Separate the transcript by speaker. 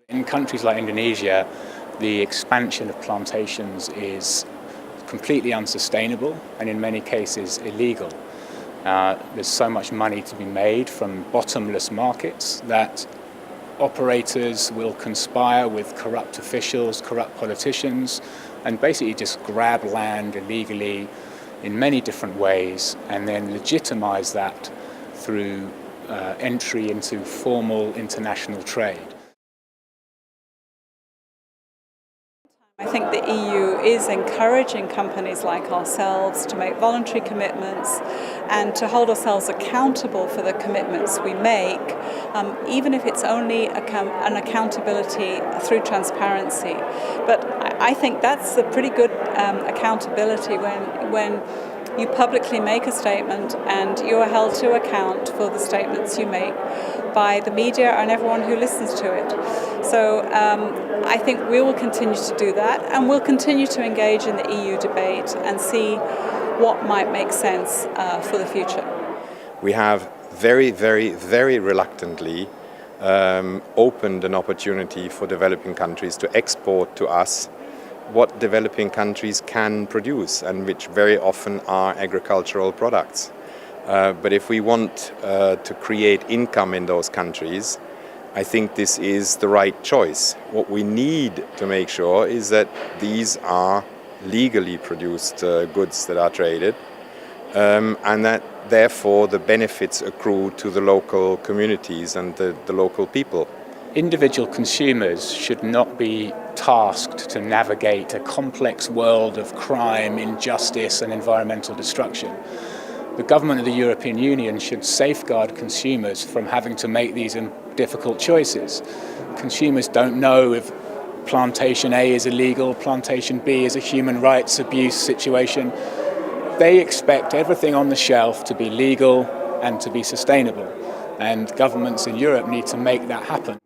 Speaker 1: In countries like Indonesia, the expansion of plantations is completely unsustainable and in many cases illegal. There's so much money to be made from bottomless markets that operators will conspire with corrupt officials, corrupt politicians, and basically just grab land illegally in many different ways and then legitimize that through entry into formal international trade.
Speaker 2: I think the EU is encouraging companies like ourselves to make voluntary commitments and to hold ourselves accountable for the commitments we make, even if it's only an accountability through transparency. But I think that's a pretty good accountability when you publicly make a statement and you are held to account for the statements you make by the media and everyone who listens to it. So I think we will continue to do that, and we'll continue to engage in the EU debate and see what might make sense for the future.
Speaker 3: We have very reluctantly opened an opportunity for developing countries to export to us what developing countries can produce, and which very often are agricultural products. But if we want to create income in those countries, I think this is the right choice. What we need to make sure is that these are legally produced goods that are traded, and that therefore the benefits accrue to the local communities and the local people.
Speaker 1: Individual consumers should not be tasked to navigate a complex world of crime, injustice and environmental destruction. The government of the European Union should safeguard consumers from having to make these difficult choices. Consumers don't know if plantation A is illegal, plantation B is a human rights abuse situation. They expect everything on the shelf to be legal and to be sustainable, and governments in Europe need to make that happen.